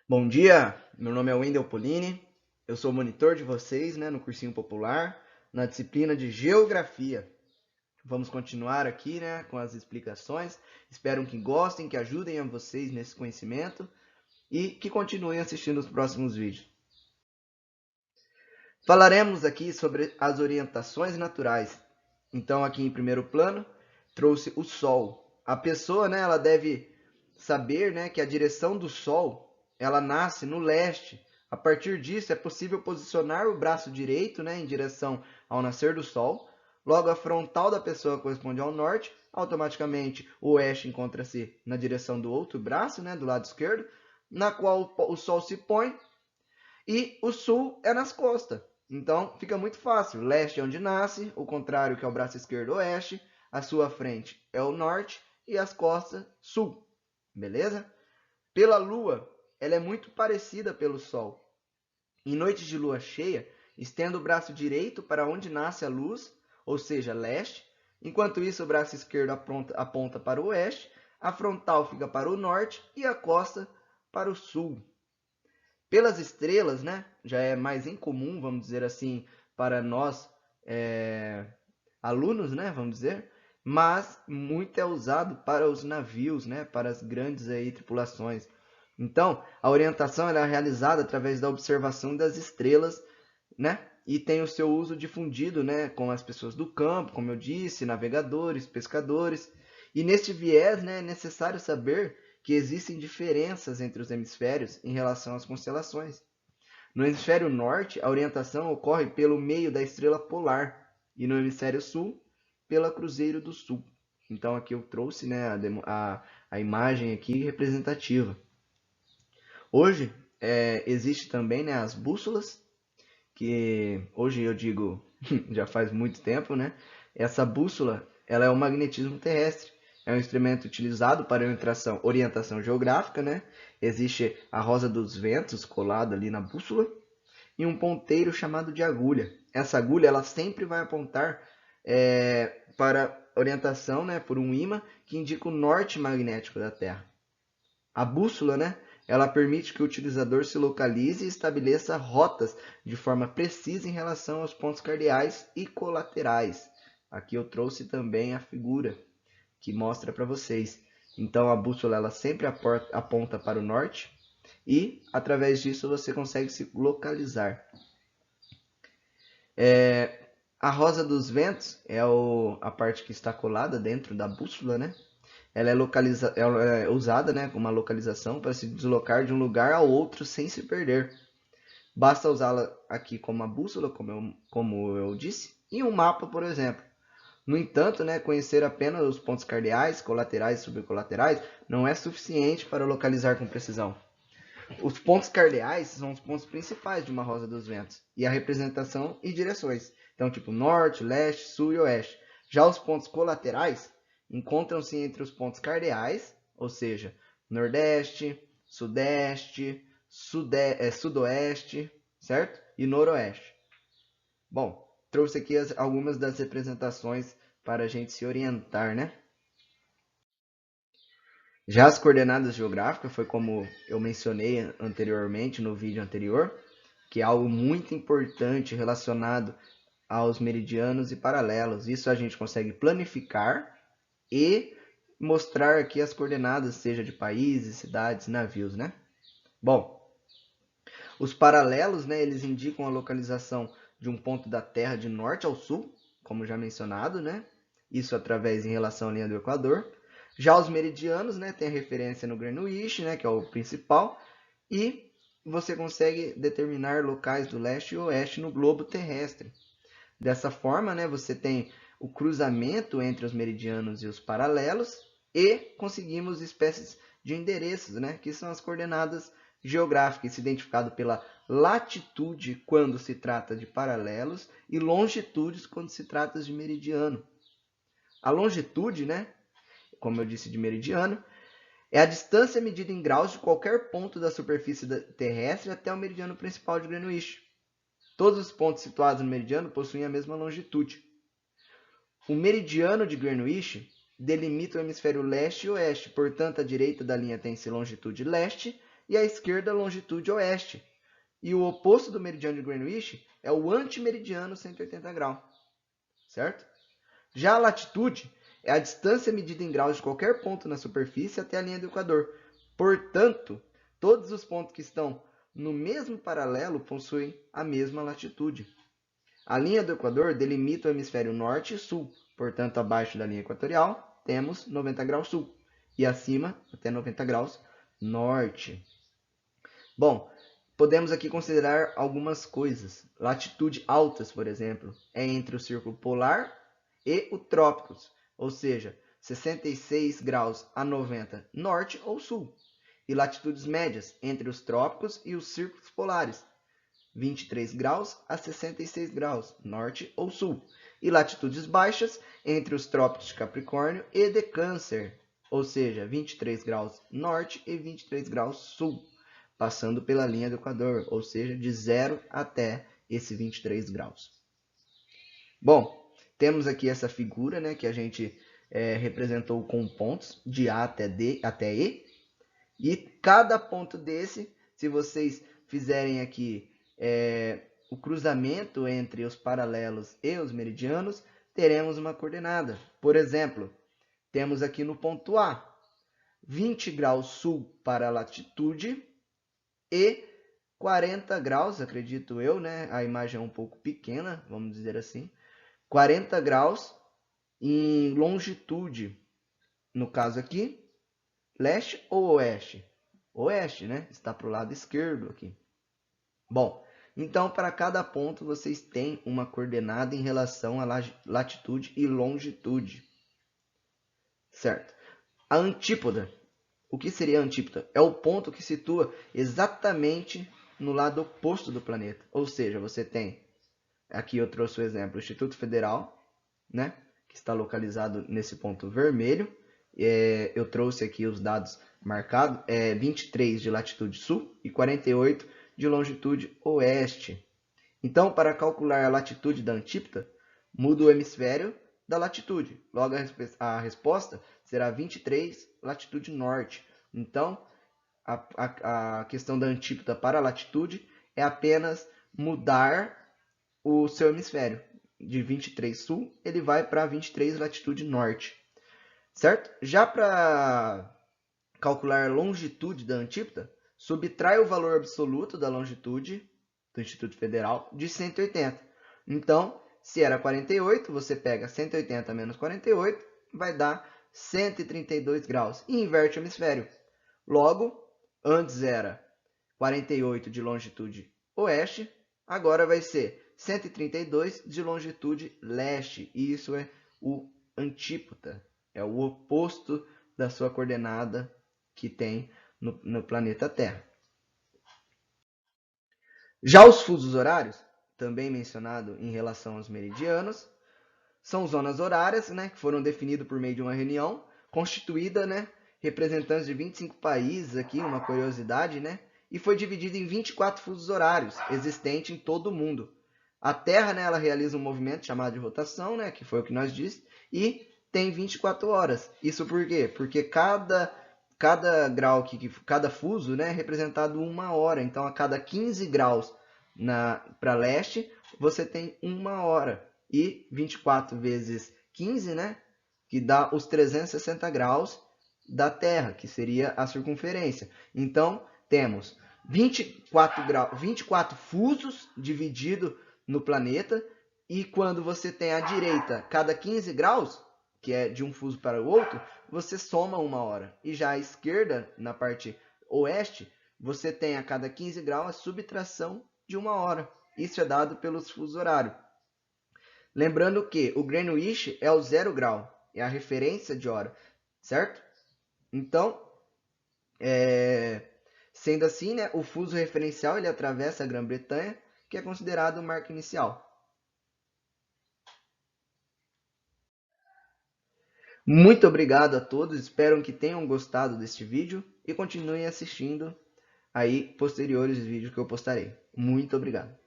Bom dia, meu nome é Wendel Polini, eu sou monitor de vocês, no cursinho popular, na disciplina de Geografia. Vamos continuar aqui, com as explicações. Espero que gostem, que ajudem a vocês nesse conhecimento e que continuem assistindo os próximos vídeos. Falaremos aqui sobre as orientações naturais. Então, aqui em primeiro plano, trouxe o Sol. A pessoa, ela deve saber, que a direção do Sol, ela nasce no leste. A partir disso, é possível posicionar o braço direito, em direção ao nascer do Sol. Logo, a frontal da pessoa corresponde ao norte. Automaticamente, o oeste encontra-se na direção do outro braço, do lado esquerdo, na qual o Sol se põe. E o sul é nas costas. Então, fica muito fácil. Leste é onde nasce, o contrário que é o braço esquerdo, oeste. A sua frente é o norte e as costas, sul. Beleza? Pela lua, ela é muito parecida pelo sol. Em noites de lua cheia, estenda o braço direito para onde nasce a luz, ou seja, leste. Enquanto isso, o braço esquerdo aponta para o oeste, a frontal fica para o norte e a costa para o sul. Pelas estrelas, já é mais incomum, vamos dizer assim, para nós alunos, vamos dizer, mas muito é usado para os navios, para as grandes tripulações. Então, a orientação é realizada através da observação das estrelas, e tem o seu uso difundido, com as pessoas do campo, como eu disse, navegadores, pescadores. E neste viés, é necessário saber que existem diferenças entre os hemisférios em relação às constelações. No hemisfério norte, a orientação ocorre pelo meio da estrela polar e no hemisfério sul, pela Cruzeiro do Sul. Então aqui eu trouxe a imagem aqui representativa. Hoje existe também as bússolas, que hoje eu digo já faz muito tempo. Essa bússola ela é o magnetismo terrestre. É um instrumento utilizado para orientação geográfica. Existe a rosa dos ventos colada ali na bússola e um ponteiro chamado de agulha. Essa agulha ela sempre vai apontar para orientação, por um ímã que indica o norte magnético da Terra. A bússola, ela permite que o utilizador se localize e estabeleça rotas de forma precisa em relação aos pontos cardeais e colaterais. Aqui eu trouxe também a figura que mostra para vocês. Então a bússola ela sempre aponta para o norte e através disso você consegue se localizar. A rosa dos ventos é a parte que está colada dentro da bússola, Ela é usada, com uma localização para se deslocar de um lugar ao outro sem se perder. Basta usá-la aqui como uma bússola, como eu disse, e um mapa, por exemplo. No entanto, conhecer apenas os pontos cardeais, colaterais e subcolaterais não é suficiente para localizar com precisão. Os pontos cardeais são os pontos principais de uma rosa dos ventos e a representação e direções. Então, tipo norte, leste, sul e oeste. Já os pontos colaterais encontram-se entre os pontos cardeais, ou seja, nordeste, sudeste, sudoeste, certo? E noroeste. Bom, trouxe aqui algumas das representações para a gente se orientar, Já as coordenadas geográficas foi como eu mencionei anteriormente no vídeo anterior, que é algo muito importante relacionado aos meridianos e paralelos. Isso a gente consegue planificar e mostrar aqui as coordenadas, seja de países, cidades, navios, Bom, os paralelos, eles indicam a localização de um ponto da Terra de norte ao sul, como já mencionado, Isso através em relação à linha do Equador. Já os meridianos, tem a referência no Greenwich, que é o principal, e você consegue determinar locais do leste e oeste no globo terrestre. Dessa forma, você tem o cruzamento entre os meridianos e os paralelos e conseguimos espécies de endereços, que são as coordenadas geográficas, identificado pela latitude quando se trata de paralelos e longitudes quando se trata de meridiano. A longitude, como eu disse de meridiano, é a distância medida em graus de qualquer ponto da superfície terrestre até o meridiano principal de Greenwich. Todos os pontos situados no meridiano possuem a mesma longitude. O meridiano de Greenwich delimita o hemisfério leste e oeste, portanto, a direita da linha tem-se longitude leste e à esquerda a longitude oeste. E o oposto do meridiano de Greenwich é o antimeridiano 180 graus, certo? Já a latitude é a distância medida em graus de qualquer ponto na superfície até a linha do Equador. Portanto, todos os pontos que estão no mesmo paralelo possuem a mesma latitude. A linha do Equador delimita o hemisfério norte e sul. Portanto, abaixo da linha equatorial, temos 90 graus sul. E acima, até 90 graus norte. Bom, podemos aqui considerar algumas coisas. Latitude altas, por exemplo, é entre o círculo polar e o trópicos, ou seja, 66 graus a 90 norte ou sul. E latitudes médias entre os trópicos e os círculos polares, 23 graus a 66 graus, norte ou sul. E latitudes baixas entre os trópicos de Capricórnio e de Câncer, ou seja, 23 graus norte e 23 graus sul, passando pela linha do Equador, ou seja, de 0 até esse 23 graus. Bom, temos aqui essa figura, né, que a gente representou com pontos de A até E, e cada ponto desse, se vocês fizerem aqui o cruzamento entre os paralelos e os meridianos, teremos uma coordenada. Por exemplo, temos aqui no ponto A, 20 graus sul para a latitude e 40 graus, acredito eu, né? A imagem é um pouco pequena, vamos dizer assim. 40 graus em longitude, no caso aqui, leste ou oeste? Oeste, né? Está para o lado esquerdo aqui. Bom, então para cada ponto vocês têm uma coordenada em relação à latitude e longitude. Certo? A antípoda. O que seria a antípoda? É o ponto que situa exatamente no lado oposto do planeta. Ou seja, você tem, aqui eu trouxe o exemplo, o Instituto Federal, né, que está localizado nesse ponto vermelho. Eu trouxe aqui os dados marcados, 23 de latitude sul e 48 de longitude oeste. Então, para calcular a latitude da antípoda, muda o hemisfério da latitude. Logo, a resposta será 23, latitude norte. Então, a questão da antípoda para a latitude é apenas mudar o seu hemisfério. De 23 sul, ele vai para 23 latitude norte. Certo? Já para calcular a longitude da antípoda, subtrai o valor absoluto da longitude do Instituto Federal de 180. Então, se era 48, você pega 180 menos 48, vai dar 132 graus. E inverte o hemisfério. Logo, antes era 48 de longitude oeste, agora vai ser 132 de longitude leste. E isso é o antípoda. É o oposto da sua coordenada que tem no planeta Terra. Já os fusos horários, também mencionado em relação aos meridianos, são zonas horárias, né, que foram definidas por meio de uma reunião, constituída, né, representantes de 25 países, aqui uma curiosidade, né, e foi dividida em 24 fusos horários existentes em todo o mundo. A Terra, né, ela realiza um movimento chamado de rotação, né, que foi o que nós disse, e tem 24 horas. Isso por quê? Porque cada grau, cada fuso, né, é representado uma hora. Então, a cada 15 graus para leste, você tem uma hora. E 24 vezes 15, né, que dá os 360 graus da Terra, que seria a circunferência. Então, temos 24 fusos divididos no planeta. E quando você tem à direita, cada 15 graus, que é de um fuso para o outro, você soma uma hora. E já à esquerda, na parte oeste, você tem a cada 15 graus a subtração de uma hora. Isso é dado pelos fusos horários. Lembrando que o Greenwich é o 0 grau, é a referência de hora, certo? Então, sendo assim, né, o fuso referencial ele atravessa a Grã-Bretanha, que é considerado o marco inicial. Muito obrigado a todos, espero que tenham gostado deste vídeo e continuem assistindo aí posteriores vídeos que eu postarei. Muito obrigado.